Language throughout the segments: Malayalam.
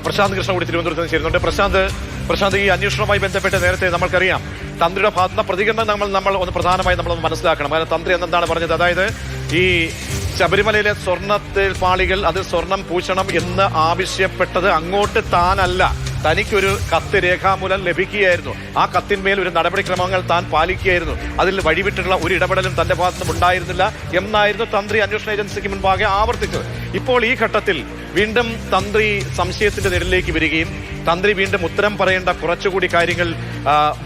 പ്രശാന്ത് കൃഷ്ണ കൂടി തിരുവനന്തപുരത്ത് നിന്ന് ചേരുന്നുണ്ട്. പ്രശാന്ത്, ഈ അന്വേഷണവുമായി ബന്ധപ്പെട്ട് നേരത്തെ നമ്മൾക്കറിയാം തന്ത്രിയുടെ ഭാഗത്തുനിന്ന് പ്രതികരണം നമ്മൾ ഒന്ന് പ്രധാനമായി നമ്മളൊന്ന് മനസ്സിലാക്കണം. കാരണം തന്ത്രി എന്താണ് പറഞ്ഞത്, അതായത് ഈ ശബരിമലയിലെ സ്വർണ്ണത്തിൽ പാളികൾ അത് സ്വർണം പൂശണം എന്ന് ആവശ്യപ്പെട്ടത് അങ്ങോട്ട് താനല്ല, തനിക്കൊരു കത്ത് രേഖാമൂലം ലഭിക്കുകയായിരുന്നു. ആ കത്തിന്മേൽ ഒരു നടപടിക്രമങ്ങൾ താൻ പാലിക്കുകയായിരുന്നു. അതിൽ വഴിവിട്ടുള്ള ഒരു ഇടപെടലും തന്റെ ഭാഗത്തുനിന്നും ഉണ്ടായിരുന്നില്ല എന്നായിരുന്നു തന്ത്രി അന്വേഷണ ഏജൻസിക്ക് മുൻപാകെ ആവർത്തിച്ചത്. ഇപ്പോൾ ഈ ഘട്ടത്തിൽ വീണ്ടും തന്ത്രി സംശയത്തിന്റെ നിഴലിലേക്ക് വരികയും തന്ത്രി വീണ്ടും ഉത്തരം പറയേണ്ട കുറച്ചുകൂടി കാര്യങ്ങൾ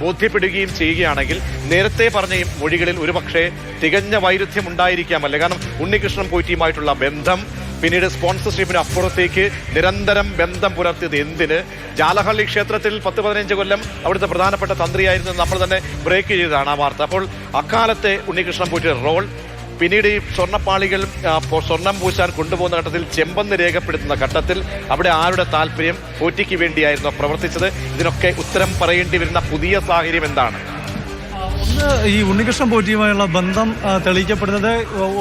ബോധ്യപ്പെടുകയും ചെയ്യുകയാണെങ്കിൽ നേരത്തെ പറഞ്ഞ ഈ മൊഴികളിൽ ഒരുപക്ഷെ തികഞ്ഞ വൈരുദ്ധ്യം ഉണ്ടായിരിക്കാമല്ലേ? കാരണം ഉണ്ണികൃഷ്ണൻ പോറ്റിയുമായിട്ടുള്ള ബന്ധം, പിന്നീട് സ്പോൺസർഷിപ്പിന് അപ്പുറത്തേക്ക് നിരന്തരം ബന്ധം പുലർത്തിയത് എന്തിന്? ജാലഹള്ളി ക്ഷേത്രത്തിൽ 10-15 കൊല്ലം അവിടുത്തെ പ്രധാനപ്പെട്ട തന്ത്രിയായിരുന്നു, നമ്മൾ തന്നെ ബ്രേക്ക് ചെയ്തതാണ് ആ വാർത്ത. അപ്പോൾ അക്കാലത്തെ ഉണ്ണികൃഷ്ണൻ പോറ്റിയുടെ റോൾ, പിന്നീട് ഈ സ്വർണ്ണപ്പാളികൾ സ്വർണം പൂശാൻ കൊണ്ടുപോകുന്ന ഘട്ടത്തിൽ ചെമ്പെന്ന് രേഖപ്പെടുത്തുന്ന ഘട്ടത്തിൽ അവിടെ ആരുടെ താല്പര്യം, പോറ്റിക്ക് വേണ്ടിയായിരുന്നു പ്രവർത്തിച്ചത്? ഇതിനൊക്കെ ഉത്തരം പറയേണ്ടി വരുന്ന പുതിയ സാഹചര്യം എന്താണ്? ഒന്ന്, ഈ ഉണ്ണികൃഷ്ണൻ പോറ്റിയുമായുള്ള ബന്ധം തെളിയിക്കപ്പെടുന്നത്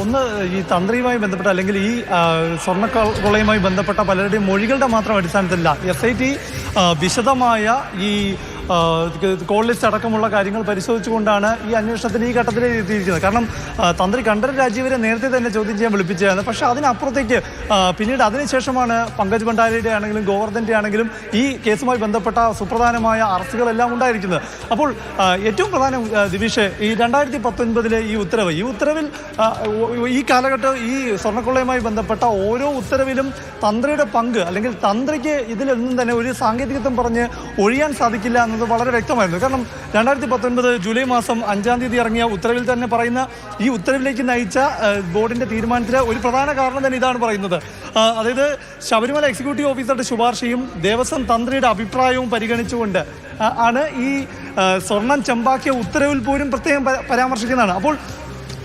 ഒന്ന് ഈ തന്ത്രിയുമായി ബന്ധപ്പെട്ട അല്ലെങ്കിൽ ഈ സ്വർണ്ണക്കൊള്ളയുമായി ബന്ധപ്പെട്ട പലരുടെയും മൊഴികളുടെ മാത്രം അടിസ്ഥാനത്തിലല്ല. SIT വിശദമായ ഈ കോൾ ലിസ്റ്റ് അടക്കമുള്ള കാര്യങ്ങൾ പരിശോധിച്ചുകൊണ്ടാണ് ഈ അന്വേഷണത്തിന് ഈ ഘട്ടത്തിൽ എത്തിയിരിക്കുന്നത്. കാരണം തന്ത്രി കണ്ഠരര് രാജീവരെ നേരത്തെ തന്നെ ചോദ്യം ചെയ്യാൻ വിളിപ്പിച്ചതാണ്. പക്ഷേ അതിനപ്പുറത്തേക്ക് പിന്നീട് അതിനുശേഷമാണ് പങ്കജ് ഭണ്ഡാരിയുടെ ആണെങ്കിലും ഗോവർദ്ധൻ്റെ ആണെങ്കിലും ഈ കേസുമായി ബന്ധപ്പെട്ട സുപ്രധാനമായ അറസ്റ്റുകളെല്ലാം ഉണ്ടായിരിക്കുന്നത്. അപ്പോൾ ഏറ്റവും പ്രധാനം ദിവിഷ്, ഈ 2019 ഈ ഉത്തരവിൽ ഈ കാലഘട്ടം ഈ സ്വർണ്ണക്കൊള്ളയുമായി ബന്ധപ്പെട്ട ഓരോ ഉത്തരവിലും തന്ത്രിയുടെ പങ്ക് അല്ലെങ്കിൽ തന്ത്രിക്ക് ഇതിലൊന്നും തന്നെ ഒരു സാങ്കേതികത്വം പറഞ്ഞ് ഒഴിയാൻ സാധിക്കില്ല എന്നത് വളരെ വ്യക്തമായിരുന്നു. കാരണം 2019 ജൂലൈ മാസം 5-ാം തീയതി ഇറങ്ങിയ ഉത്തരവിൽ തന്നെ പറയുന്ന ഈ ഉത്തരവിലേക്ക് നയിച്ച ബോർഡിന്റെ തീരുമാനത്തിന് ഒരു പ്രധാന കാരണം തന്നെ ഇതാണ് പറയുന്നത്. അതായത് ശബരിമല എക്സിക്യൂട്ടീവ് ഓഫീസറുടെ ശുപാർശയും ദേവസ്വം തന്ത്രിയുടെ അഭിപ്രായവും പരിഗണിച്ചുകൊണ്ട് ആണ് ഈ സ്വർണം ചെമ്പാക്കിയ ഉത്തരവിൽ പോലും പ്രത്യേകം പരാമർശിക്കുന്നതാണ്. അപ്പോൾ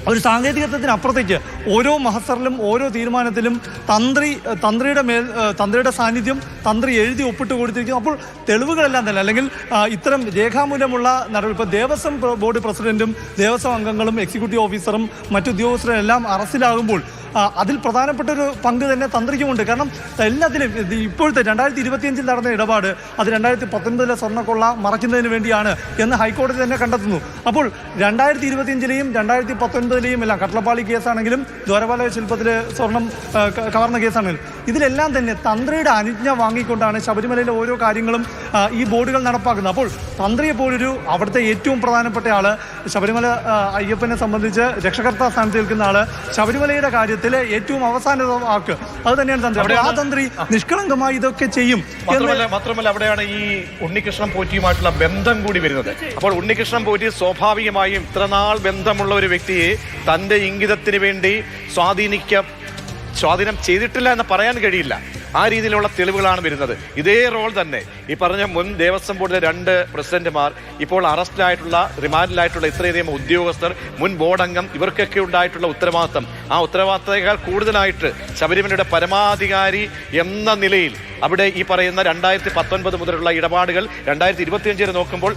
ഒരു സാങ്കേതികത്വത്തിനപ്പുറത്തേക്ക് ഓരോ മഹസറിലും ഓരോ തീരുമാനത്തിലും തന്ത്രിയുടെ സാന്നിധ്യം തന്ത്രി എഴുതി ഒപ്പിട്ട് കൊടുത്തിരിക്കുന്നു. അപ്പോൾ തെളിവുകളെല്ലാം തന്നെ അല്ലെങ്കിൽ ഇത്തരം രേഖാമൂലമുള്ള നടപടി, ഇപ്പോൾ ദേവസ്വം ബോർഡ് പ്രസിഡന്റും ദേവസ്വം അംഗങ്ങളും എക്സിക്യൂട്ടീവ് ഓഫീസറും മറ്റു എല്ലാം അറസ്റ്റിലാകുമ്പോൾ അതിൽ പ്രധാനപ്പെട്ട ഒരു പങ്ക് തന്നെ തന്ത്രിക്കുമുണ്ട്. കാരണം എല്ലാത്തിലും ഇപ്പോഴത്തെ 2025 നടന്ന ഇടപാട് അത് 2019 സ്വർണ്ണക്കൊള്ള മറയ്ക്കുന്നതിന് വേണ്ടിയാണ് എന്ന് ഹൈക്കോടതി തന്നെ കണ്ടെത്തുന്നു. അപ്പോൾ 2025 2019 എല്ലാം കട്ടളപ്പാളി കേസാണെങ്കിലും ദ്വാരപാലക ശില്പത്തിലെ സ്വർണം കവർന്ന കേസാണെങ്കിലും ഇതിലെല്ലാം തന്നെ തന്ത്രിയുടെ അനുജ്ഞ വാങ്ങിക്കൊണ്ടാണ് ശബരിമലയിലെ ഓരോ കാര്യങ്ങളും ഈ ബോർഡുകൾ നടപ്പാക്കുന്നത്. അപ്പോൾ തന്ത്രിയെ പോലൊരു അവിടുത്തെ ഏറ്റവും പ്രധാനപ്പെട്ട ആള്, ശബരിമല അയ്യപ്പനെ സംബന്ധിച്ച് രക്ഷകർത്താ സ്ഥാനത്ത് നിൽക്കുന്ന ആള്, ശബരിമലയുടെ കാര്യത്തിൽ ഏറ്റവും അവസാന വാക്ക് അത് തന്നെയാണ് തന്ത്രി. അപ്പോൾ ആ തന്ത്രി നിഷ്കളങ്കമായി ഇതൊക്കെ ചെയ്യും. മാത്രമല്ല അവിടെയാണ് ഈ ഉണ്ണികൃഷ്ണൻ പോറ്റിയുമായിട്ടുള്ള ബന്ധം കൂടി വരുന്നത്. അപ്പോൾ ഉണ്ണികൃഷ്ണൻ പോറ്റി സ്വാഭാവികമായും ഇത്രനാൾ ബന്ധമുള്ള ഒരു വ്യക്തിയെ തന്റെ ഇംഗിതത്തിന് വേണ്ടി സ്വാധീനം ചെയ്തിട്ടില്ല എന്ന് പറയാൻ കഴിയില്ല. ആ രീതിയിലുള്ള തെളിവുകളാണ് വരുന്നത്. ഇതേ റോൾ തന്നെ ഈ പറഞ്ഞ മുൻ ദേവസ്വം ബോർഡിലെ 2 പ്രസിഡന്റുമാർ, ഇപ്പോൾ അറസ്റ്റിലായിട്ടുള്ള റിമാൻഡിലായിട്ടുള്ള ഇത്രയധികം ഉദ്യോഗസ്ഥർ, മുൻ ബോർഡ് അംഗം, ഇവർക്കൊക്കെ ഉണ്ടായിട്ടുള്ള ഉത്തരവാദിത്തം, ആ ഉത്തരവാദിത്തത്തേക്കാൾ കൂടുതലായിട്ട് ശബരിമലയുടെ പരമാധികാരി എന്ന നിലയിൽ അവിടെ ഈ പറയുന്ന 2019 മുതലുള്ള ഇടപാടുകൾ 2025 നോക്കുമ്പോൾ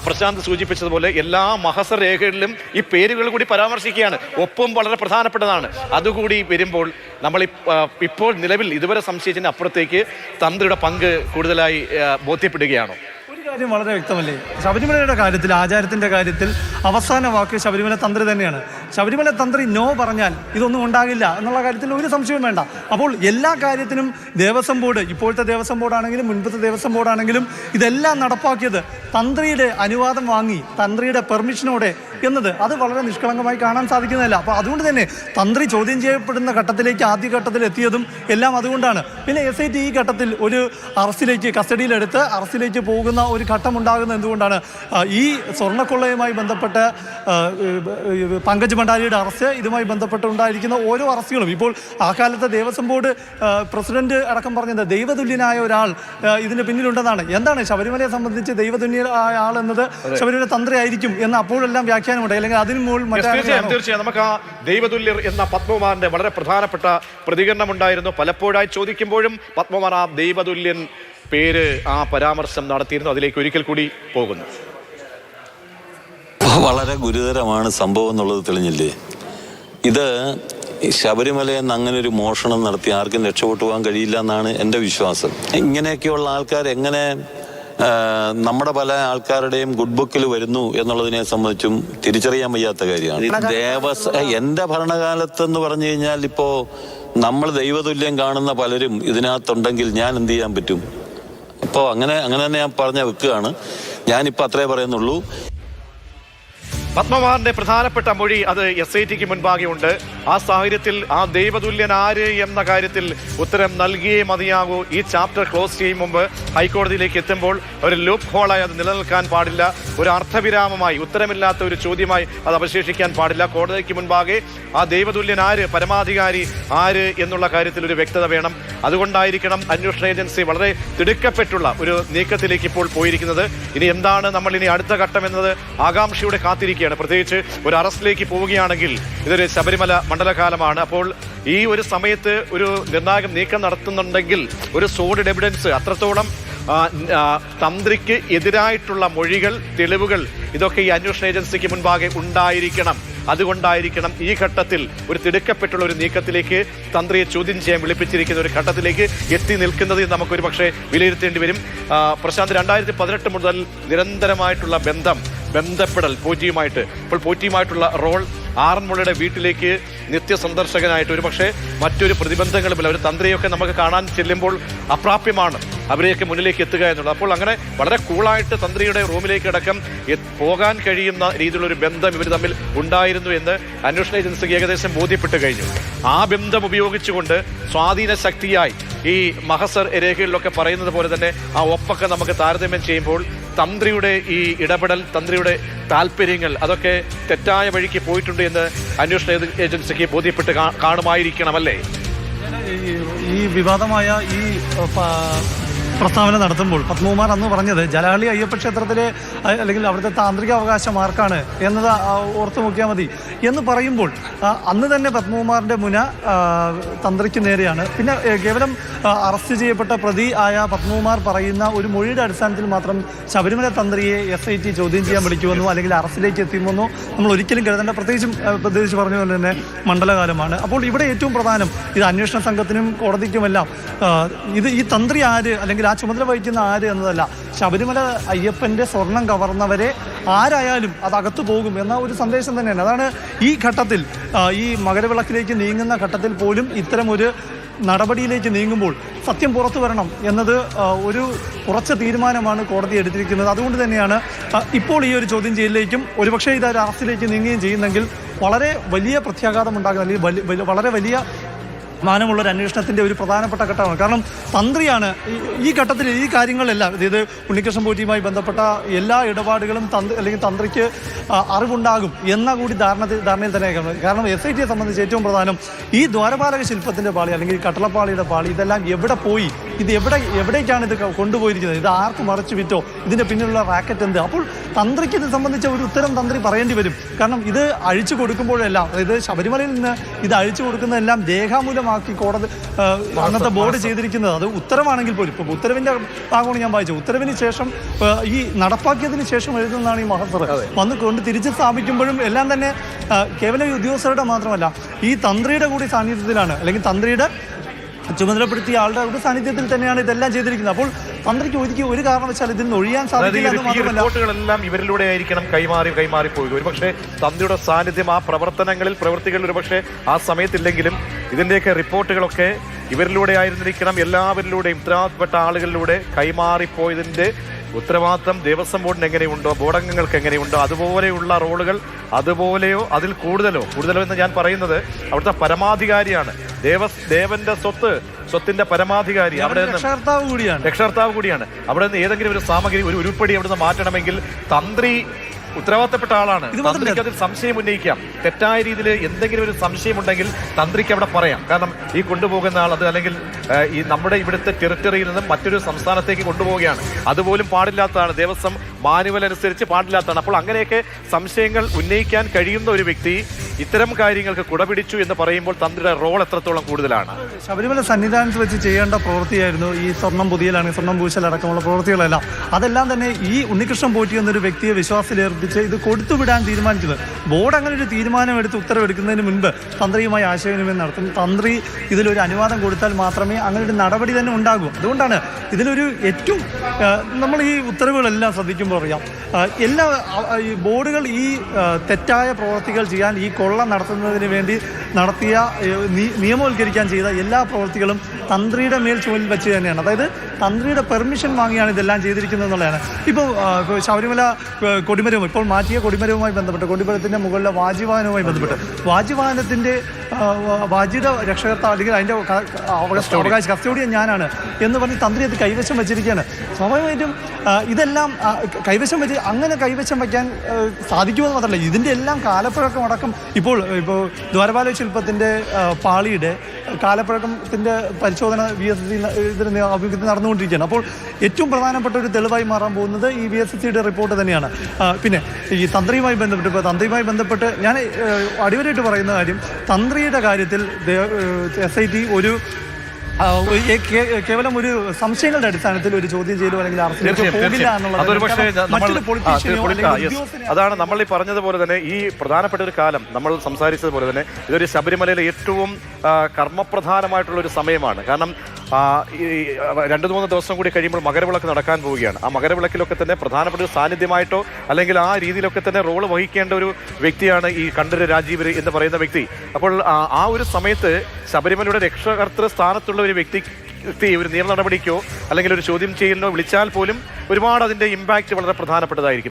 പ്രശാന്ത് സൂചിപ്പിച്ചതുപോലെ എല്ലാ മഹസർ രേഖകളിലും ഈ പേരുകൾ കൂടി പരാമർശിക്കുകയാണ്. ഒപ്പം വളരെ പ്രധാനപ്പെട്ടതാണ്. അതുകൂടി വരുമ്പോൾ നമ്മൾ ഇപ്പോൾ നിലവിൽ ഇതുവരെ സംശയിച്ചതിന് അപ്പുറത്തേക്ക് തന്ത്രിയുടെ പങ്ക് കൂടുതലായി ബോധ്യപ്പെടുകയാണോ? ഒരു കാര്യം വളരെ വ്യക്തമല്ലേ, ശബരിമലയുടെ കാര്യത്തിൽ, ആചാരത്തിന്റെ കാര്യത്തിൽ അവസാന വാക്ക് ശബരിമല തന്ത്രി തന്നെയാണ്. ശബരിമല തന്ത്രി നോ പറഞ്ഞാൽ ഇതൊന്നും ഉണ്ടാകില്ല എന്നുള്ള കാര്യത്തിൽ ഒരു സംശയവും വേണ്ട. അപ്പോൾ എല്ലാ കാര്യത്തിനും ദേവസ്വം ബോർഡ്, ഇപ്പോഴത്തെ ദേവസ്വം ബോർഡാണെങ്കിലും മുൻപത്തെ ദേവസ്വം ബോർഡാണെങ്കിലും ഇതെല്ലാം നടപ്പാക്കിയത് തന്ത്രിയുടെ അനുവാദം വാങ്ങി തന്ത്രിയുടെ പെർമിഷനോടെ എന്നത് അത് വളരെ നിഷ്കളങ്കമായി കാണാൻ സാധിക്കുന്നതല്ല. അപ്പോൾ അതുകൊണ്ട് തന്നെ തന്ത്രി ചോദ്യം ചെയ്യപ്പെടുന്ന ഘട്ടത്തിലേക്ക് ആദ്യഘട്ടത്തിൽ എത്തിയതും എല്ലാം അതുകൊണ്ടാണ്. പിന്നെ SIT ഈ ഘട്ടത്തിൽ ഒരു കസ്റ്റഡിയിലെടുത്ത് അറസ്റ്റിലേക്ക് പോകുന്ന ഒരു ഘട്ടം ഉണ്ടാകുന്നത് എന്തുകൊണ്ടാണ്? ഈ സ്വർണ്ണക്കൊള്ളയുമായി ബന്ധപ്പെട്ട് പങ്കജ് ഭണ്ഡാരിയുടെ അറസ്റ്റ്, ഇതുമായി ബന്ധപ്പെട്ട് ഉണ്ടായിരിക്കുന്ന ഓരോ അറസ്റ്റുകളും, ഇപ്പോൾ ആ കാലത്തെ ദേവസ്വം ബോർഡ് പ്രസിഡന്റ് അടക്കം പറഞ്ഞത് ദൈവതുല്യനായ ഒരാൾ ഇതിന് പിന്നിലുണ്ടെന്നാണ്. എന്താണ് ശബരിമലയെ സംബന്ധിച്ച് ദൈവതുല്യനായ ആൾ എന്നത് ശബരിമല തന്ത്രി ആയിരിക്കും എന്ന് അപ്പോഴെല്ലാം വ്യാഖ്യാനമുണ്ട്. അല്ലെങ്കിൽ അതിന് മുകളിൽ തീർച്ചയായും നമുക്ക് ആ ദൈവതുല്യർ എന്ന പത്മകുമാറിന്റെ വളരെ പ്രധാനപ്പെട്ട പ്രതികരണം ഉണ്ടായിരുന്നു. പലപ്പോഴായി ചോദിക്കുമ്പോഴും പത്മകുമാർ ആ ദൈവതുല്യൻ പേര്, ആ പരാമർശം നടത്തിയിരുന്നു. അതിലേക്ക് ഒരിക്കൽ കൂടി പോകുന്നു. വളരെ ഗുരുതരമാണ് സംഭവം എന്നുള്ളത് തെളിഞ്ഞില്ലേ? ഇത് ഈ ശബരിമലയിൽ നിന്ന് അങ്ങനെ ഒരു മോഷണം നടത്തി ആർക്കും രക്ഷപ്പെട്ടു പോകാൻ കഴിയില്ല എന്നാണ് എൻ്റെ വിശ്വാസം. ഇങ്ങനെയൊക്കെയുള്ള ആൾക്കാർ എങ്ങനെ നമ്മുടെ പല ആൾക്കാരുടെയും ഗുഡ് ബുക്കിൽ വരുന്നു എന്നുള്ളതിനെ സംബന്ധിച്ചും തിരിച്ചറിയാൻ വയ്യാത്ത കാര്യമാണ്. എൻ്റെ ഭരണകാലത്തെന്ന് പറഞ്ഞു കഴിഞ്ഞാൽ ഇപ്പോൾ നമ്മൾ ദൈവതുല്യം കാണുന്ന പലരും ഇതിനകത്തുണ്ടെങ്കിൽ ഞാൻ എന്ത് ചെയ്യാൻ പറ്റും? അപ്പോൾ അങ്ങനെ തന്നെ ഞാൻ പറഞ്ഞ വെക്കുകയാണ്. ഞാനിപ്പോൾ അത്രേ പറയുന്നുള്ളൂ. പത്മകുമാറിന്റെ പ്രധാനപ്പെട്ട മൊഴി അത് SIT മുൻപാകെ ഉണ്ട്. ആ സാഹചര്യത്തിൽ ആ ദൈവതുല്യൻ ആര് എന്ന കാര്യത്തിൽ ഉത്തരം നൽകിയേ മതിയാകൂ. ഈ ചാപ്റ്റർ ക്ലോസ് ചെയ്യും മുമ്പ് ഹൈക്കോടതിയിലേക്ക് എത്തുമ്പോൾ ഒരു ലൂപ്പ് ഹോളായി അത് നിലനിൽക്കാൻ പാടില്ല. ഒരു അർത്ഥവിരാമമായി, ഉത്തരമില്ലാത്ത ഒരു ചോദ്യമായി അത് അവശേഷിക്കാൻ പാടില്ല. കോടതിക്ക് മുൻപാകെ ആ ദൈവതുല്യൻ ആര്, പരമാധികാരി ആര് എന്നുള്ള കാര്യത്തിൽ ഒരു വ്യക്തത വേണം. അതുകൊണ്ടായിരിക്കണം അന്വേഷണ ഏജൻസി വളരെ തിടുക്കപ്പെട്ടുള്ള ഒരു നീക്കത്തിലേക്ക് ഇപ്പോൾ പോയിരിക്കുന്നത്. ഇനി എന്താണ് നമ്മൾ ഇനി അടുത്ത ഘട്ടം എന്നത് ആകാംക്ഷയുടെ കാത്തിരിക്കുകയാണ്. പ്രത്യേകിച്ച് ഒരു അറസ്റ്റിലേക്ക് പോവുകയാണെങ്കിൽ ഇതൊരു ശബരിമല മണ്ഡലകാലമാണ്. അപ്പോൾ ഈ ഒരു സമയത്ത് ഒരു നിർണായക നീക്കം നടത്തുന്നുണ്ടെങ്കിൽ ഒരു സോളിഡ് എവിഡൻസ്, അത്രത്തോളം തന്ത്രിക്ക് എതിരായിട്ടുള്ള മൊഴികൾ, തെളിവുകൾ, ഇതൊക്കെ ഈ അന്വേഷണ ഏജൻസിക്ക് മുൻപാകെ ഉണ്ടായിരിക്കണം. അതുകൊണ്ടായിരിക്കണം ഈ ഘട്ടത്തിൽ ഒരു തിടുക്കപ്പെട്ടുള്ള ഒരു നീക്കത്തിലേക്ക് തന്ത്രിയെ ചോദ്യം ചെയ്യാൻ വിളിപ്പിച്ചിരിക്കുന്ന ഒരു ഘട്ടത്തിലേക്ക് എത്തി നിൽക്കുന്നത് നമുക്കൊരു പക്ഷേ വിലയിരുത്തേണ്ടി വരും. പ്രശാന്ത്, 2018 മുതൽ നിരന്തരമായിട്ടുള്ള ബന്ധപ്പെടൽ പോറ്റിയുമായിട്ട്, ഇപ്പോൾ പോറ്റിയുമായിട്ടുള്ള റോൾ, ആറന്മുളയുടെ വീട്ടിലേക്ക് നിത്യസന്ദർശകനായിട്ട് ഒരു പക്ഷേ മറ്റൊരു പ്രതിബന്ധങ്ങളുമില്ല. ഒരു തന്ത്രിയൊക്കെ നമുക്ക് കാണാൻ ചെല്ലുമ്പോൾ അപ്രാപ്യമാണ് അവരെയൊക്കെ മുന്നിലേക്ക് എത്തുക എന്നുള്ളത്. അപ്പോൾ അങ്ങനെ വളരെ കൂളായിട്ട് തന്ത്രിയുടെ റൂമിലേക്ക് അടക്കം പോകാൻ കഴിയുന്ന രീതിയിലുള്ളൊരു ബന്ധം ഇവർ തമ്മിൽ ഉണ്ടായിരുന്നു എന്ന് അന്വേഷണ ഏജൻസിക്ക് ഏകദേശം ബോധ്യപ്പെട്ട് കഴിഞ്ഞു. ആ ബന്ധം ഉപയോഗിച്ചുകൊണ്ട് സ്വാധീന ശക്തിയായി ഈ മഹസർ രേഖകളിലൊക്കെ പറയുന്നത് പോലെ തന്നെ ആ ഒപ്പൊക്കെ നമുക്ക് താരതമ്യം ചെയ്യുമ്പോൾ തന്ത്രിയുടെ ഈ ഇടപെടൽ, തന്ത്രിയുടെ താല്പര്യങ്ങൾ, അതൊക്കെ തെറ്റായ വഴിക്ക് പോയിട്ടുണ്ട് എന്ന് അന്വേഷണ ഏജൻസിക്ക് ബോധ്യപ്പെട്ട് കാണുമായിരിക്കണമല്ലേ? ഈ വിവാദമായ ഈ പ്രസ്താവന നടത്തുമ്പോൾ പത്മകുമാർ അന്ന് പറഞ്ഞത് ജലാളി അയ്യപ്പ ക്ഷേത്രത്തിലെ അല്ലെങ്കിൽ അവിടുത്തെ താന്ത്രിക അവകാശം ആർക്കാണ് എന്നത് ഓർത്തു നോക്കിയാൽ മതി എന്ന് പറയുമ്പോൾ അന്ന് തന്നെ പത്മകുമാറിന്റെ മുന തന്ത്രിക്ക് നേരെയാണ്. പിന്നെ കേവലം അറസ്റ്റ് ചെയ്യപ്പെട്ട പ്രതി ആയ പത്മകുമാർ പറയുന്ന ഒരു മൊഴിയുടെ അടിസ്ഥാനത്തിൽ മാത്രം ശബരിമല തന്ത്രിയെ SIT ചോദ്യം ചെയ്യാൻ വിളിക്കുമെന്നോ അല്ലെങ്കിൽ അറസ്റ്റിലേക്ക് എത്തിയുമെന്നോ നമ്മൾ ഒരിക്കലും കരുതേണ്ട. പ്രത്യേകിച്ച് പറഞ്ഞ പോലെ തന്നെ മണ്ഡലകാലമാണ്. അപ്പോൾ ഇവിടെ ഏറ്റവും പ്രധാനം ഇത് അന്വേഷണ സംഘത്തിനും കോടതിക്കുമെല്ലാം ഇത് ഈ തന്ത്രി ആര് അല്ലെങ്കിൽ ആ ചുമതല വഹിക്കുന്ന ആര് എന്നതല്ല, ശബരിമല അയ്യപ്പന്റെ സ്വർണം കവർന്നവരെ ആരായാലും അത് അകത്തു പോകും എന്ന ഒരു സന്ദേശം തന്നെയാണ്. അതാണ് ഈ ഘട്ടത്തിൽ, ഈ മകരവിളക്കിലേക്ക് നീങ്ങുന്ന ഘട്ടത്തിൽ പോലും ഇത്തരം ഒരു നടപടിയിലേക്ക് നീങ്ങുമ്പോൾ സത്യം പുറത്തു വരണം എന്നത് ഒരു ഉറച്ച തീരുമാനമാണ് കോടതി എടുത്തിരിക്കുന്നത്. അതുകൊണ്ട് തന്നെയാണ് ഇപ്പോൾ ഈ ഒരു ചോദ്യം ചെയ്യലിലേക്കും ഒരുപക്ഷെ ഇത് അറസ്റ്റിലേക്ക് നീങ്ങുകയും ചെയ്യുന്നെങ്കിൽ വളരെ വലിയ പ്രത്യാഘാതം ഉണ്ടാകുന്ന, അല്ലെങ്കിൽ വളരെ വലിയ മാനമുള്ളൊരു അന്വേഷണത്തിൻ്റെ ഒരു പ്രധാനപ്പെട്ട ഘട്ടമാണ്. കാരണം തന്ത്രിയാണ് ഈ ഘട്ടത്തിൽ ഈ കാര്യങ്ങളെല്ലാം, അതായത് ഉണ്ണികൃഷ്ണൻ പോറ്റിയുമായി ബന്ധപ്പെട്ട എല്ലാ ഇടപാടുകളും അല്ലെങ്കിൽ തന്ത്രിക്ക് അറിവുണ്ടാകും എന്ന കൂടി ധാരണയിൽ തന്നെ. കാരണം SITയെ സംബന്ധിച്ച് ഏറ്റവും പ്രധാനം ഈ ദ്വാരപാലക ശില്പത്തിൻ്റെ പാളി അല്ലെങ്കിൽ കട്ടളപ്പാളിയുടെ പാളി, ഇതെല്ലാം എവിടെ പോയി, ഇത് എവിടേക്കാണ് ഇത് കൊണ്ടുപോയിരിക്കുന്നത്, ഇത് ആർക്ക് മറച്ചു വിറ്റോ, ഇതിൻ്റെ പിന്നിലുള്ള റാക്കറ്റ് എന്ത്? അപ്പോൾ തന്ത്രിക്ക് ഇത് സംബന്ധിച്ച ഒരു ഉത്തരം തന്ത്രി പറയേണ്ടി വരും. കാരണം ഇത് അഴിച്ചു കൊടുക്കുമ്പോഴെല്ലാം, അതായത് ശബരിമലയിൽ നിന്ന് ഇത് അഴിച്ചു കൊടുക്കുന്നതെല്ലാം രേഖാമൂലമാക്കി കോടതി അന്നത്തെ ബോർഡ് ചെയ്തിരിക്കുന്നത്. അത് ഉത്തരവാണെങ്കിൽ പോലും, ഇപ്പോൾ ഉത്തരവിൻ്റെ ഭാഗമാണ് ഞാൻ വായിച്ചത്, ഉത്തരവിന് ശേഷം ഈ നടപ്പാക്കിയതിന് ശേഷം എഴുതുന്നതാണ് ഈ മഹസർ. വന്ന് കൊണ്ട് തിരിച്ച് സ്ഥാപിക്കുമ്പോഴും എല്ലാം തന്നെ കേവലം ഈ ഉദ്യോഗസ്ഥരുടെ മാത്രമല്ല ഈ തന്ത്രിയുടെ കൂടി സാന്നിധ്യത്തിലാണ്, അല്ലെങ്കിൽ തന്ത്രിയുടെ ചുമതലപ്പെടുത്തിയ ആളുടെ ഒരു സാന്നിധ്യത്തിൽ തന്നെയാണ് ഇതെല്ലാം ചെയ്തിരിക്കുന്നത്. അപ്പോൾ തന്ത്രിക്ക് ഒരിക്കലും ഒരു കാരണവശാൽ ഇതിൽ നിന്ന് ഒഴിയാൻ സാധിക്കില്ല. റിപ്പോർട്ടുകളെല്ലാം ഇവരിലൂടെ ആയിരിക്കണം കൈമാറി പോവുക. ഒരുപക്ഷെ തന്ത്രിയുടെ സാന്നിധ്യം ആ പ്രവർത്തികളിൽ ഒരുപക്ഷെ ആ സമയത്തില്ലെങ്കിലും ഇതിൻ്റെയൊക്കെ റിപ്പോർട്ടുകളൊക്കെ ഇവരിലൂടെ ആയിരുന്നിരിക്കണം. എല്ലാവരിലൂടെയും ഉത്തരവാദിത്തപ്പെട്ട ആളുകളിലൂടെ കൈമാറിപ്പോയതിൻ്റെ ഉത്തരവാദിത്തം ദേവസ്വം ബോർഡിന് എങ്ങനെയുണ്ടോ, ബോർഡംഗങ്ങൾക്ക് എങ്ങനെയുണ്ടോ, അതുപോലെയുള്ള റോളുകൾ, അതുപോലെയോ അതിൽ കൂടുതലോ എന്ന് ഞാൻ പറയുന്നത് അവിടുത്തെ പരമാധികാരിയാണ്. ദേവന്റെ സ്വത്തിന്റെ പരമാധികാരി, അവിടെ രക്ഷകർത്താവ് കൂടിയാണ്. അവിടെ നിന്ന് ഏതെങ്കിലും ഒരു സാമഗ്രി, ഒരു ഉരുപ്പടി അവിടെ നിന്ന് മാറ്റണമെങ്കിൽ തന്ത്രി ഉത്തരവാദിത്തപ്പെട്ട ആളാണ്. തന്ത്രിക്ക് അതിൽ സംശയം ഉന്നയിക്കാം. തെറ്റായ രീതിയിൽ എന്തെങ്കിലും ഒരു സംശയം ഉണ്ടെങ്കിൽ തന്ത്രിക്ക് അവിടെ പറയാം. കാരണം ഈ കൊണ്ടുപോകുന്ന ആൾ അത് അല്ലെങ്കിൽ ഈ നമ്മുടെ ഇവിടുത്തെ ടെറിട്ടറിയിൽ നിന്നും മറ്റൊരു സംസ്ഥാനത്തേക്ക് കൊണ്ടുപോവുകയാണ്. അതുപോലും പാടില്ലാത്തതാണ്. ദേവസ്വം മാനുവൽ അനുസരിച്ച് പാടില്ലാത്തതാണ്. അപ്പോൾ അങ്ങനെയൊക്കെ സംശയങ്ങൾ ഉന്നയിക്കാൻ കഴിയുന്ന ഒരു വ്യക്തി ഇത്തരം കാര്യങ്ങൾക്ക് കുടപിടിച്ചു എന്ന് പറയുമ്പോൾ തന്ത്രിയുടെ റോൾ എത്രത്തോളം കൂടുതലാണ്? ശബരിമല സന്നിധാനത്ത് വെച്ച് ചെയ്യേണ്ട പ്രവൃത്തിയായിരുന്നു ഈ സ്വർണം പുതിയലാണെങ്കിൽ സ്വർണം പൂശലടക്കമുള്ള പ്രവൃത്തികളെല്ലാം. അതെല്ലാം തന്നെ ഈ ഉണ്ണികൃഷ്ണൻ പോറ്റി എന്നൊരു വ്യക്തിയെ വിശ്വാസത്തിലേർപ്പിച്ച് ഇത് കൊടുത്തുവിടാൻ തീരുമാനിച്ചത്. ബോർഡ് അങ്ങനെ ഒരു തീരുമാനമെടുത്ത് ഉത്തരവെടുക്കുന്നതിന് മുൻപ് തന്ത്രിയുമായി ആശയവിനിമയം നടത്തും. തന്ത്രി ഇതിലൊരു അനുവാദം കൊടുത്താൽ മാത്രമേ അങ്ങനെ ഒരു നടപടി തന്നെ ഉണ്ടാകൂ. അതുകൊണ്ടാണ് ഇതിലൊരു ഏറ്റവും നമ്മൾ ഈ ഉത്തരവുകളെല്ലാം ശ്രദ്ധിക്കുമ്പോൾ അറിയാം, എല്ലാ ഈ ബോർഡുകൾ ഈ തെറ്റായ പ്രവൃത്തികൾ ചെയ്യാൻ, ഈ കൊള്ള നടത്തുന്നതിന് വേണ്ടി നടത്തിയ നിയമവൽക്കരിക്കാൻ ചെയ്ത എല്ലാ പ്രവൃത്തികളും തന്ത്രിയുടെ മേൽ ചുമലിൽ വെച്ച് തന്നെയാണ്. അതായത് തന്ത്രിയുടെ പെർമിഷൻ വാങ്ങിയാണ് ഇതെല്ലാം ചെയ്തിരിക്കുന്നത് എന്നുള്ളതാണ്. ഇപ്പോൾ ശബരിമല കൊടിമരവും ഇപ്പോൾ മാറ്റിയ കൊടിമരവുമായി ബന്ധപ്പെട്ട്, കൊടിമരത്തിൻ്റെ മുകളിലെ വാജിവാഹനവുമായി ബന്ധപ്പെട്ട് വാജിവാഹനത്തിൻ്റെ വാജിയുടെ രക്ഷകർത്താവ് അല്ലെങ്കിൽ അതിൻ്റെ അവകാശ കസ്റ്റോഡിയൻ ഞാനാണ് എന്ന് പറഞ്ഞ് തന്ത്രി അത് കൈവശം വെച്ചിരിക്കുകയാണ്. സ്വാഭാവികമായിട്ടും ഇതെല്ലാം കൈവശം വെച്ച് അങ്ങനെ കൈവശം വയ്ക്കാൻ സാധിക്കുമെന്ന് മാത്രമല്ല, ഇതിൻ്റെ എല്ലാം കാലപ്പഴക്കം അടക്കം ഇപ്പോൾ ദ്വാരപാല ശില്പത്തിൻ്റെ പാളിയുടെ കാലപ്പഴക്കത്തിൻ്റെ പരിശോധന VSSC ഇതിന് ആഭിമുഖ്യത്തിൽ നടന്നുകൊണ്ടിരിക്കുകയാണ്. അപ്പോൾ ഏറ്റവും പ്രധാനപ്പെട്ട ഒരു തെളിവായി മാറാൻ പോകുന്നത് ഈ VSSCയുടെ റിപ്പോർട്ട് തന്നെയാണ്. പിന്നെ ഈ തന്ത്രിയുമായി ബന്ധപ്പെട്ട് ഞാൻ അടിവരായിട്ട് പറയുന്ന കാര്യം, തന്ത്രിയുടെ കാര്യത്തിൽ SIT ഒരു കേവലം ഒരു സംശയങ്ങളുടെ അടിസ്ഥാനത്തിൽ ഒരു ചോദ്യം ചെയ്യലോ അല്ലെങ്കിൽ അറസ്റ്റിലേക്കോ പോകില്ല അതാണ് നമ്മൾ ഈ പറഞ്ഞതുപോലെ തന്നെ. ഈ പ്രധാനപ്പെട്ട ഒരു കാലം നമ്മൾ സംസാരിച്ചതുപോലെ തന്നെ ഇതൊരു ശബരിമലയിലെ ഏറ്റവും കർമ്മപ്രധാനമായിട്ടുള്ള ഒരു സമയമാണ്. കാരണം ഈ 2-3 ദിവസം കൂടി കഴിയുമ്പോൾ മകരവിളക്ക് നടക്കാൻ പോവുകയാണ്. ആ മകരവിളക്കിലൊക്കെ തന്നെ പ്രധാനപ്പെട്ട ഒരു സാന്നിധ്യമായിട്ടോ അല്ലെങ്കിൽ ആ രീതിയിലൊക്കെ തന്നെ റോള് വഹിക്കേണ്ട ഒരു വ്യക്തിയാണ് ഈ കണ്ഠര് രാജീവര് എന്ന് പറയുന്ന വ്യക്തി. അപ്പോൾ ആ ഒരു സമയത്ത് ശബരിമലയുടെ രക്ഷകർത്തൃ സ്ഥാനത്തുള്ള ഒരു വ്യക്തി ഒരു നിയമ നടപടിക്കോ അല്ലെങ്കിൽ ഒരു ചോദ്യം ചെയ്യലിനോ വിളിച്ചാൽ പോലും ഒരുപാട് അതിൻ്റെ ഇമ്പാക്റ്റ് വളരെ പ്രധാനപ്പെട്ടതായിരിക്കും.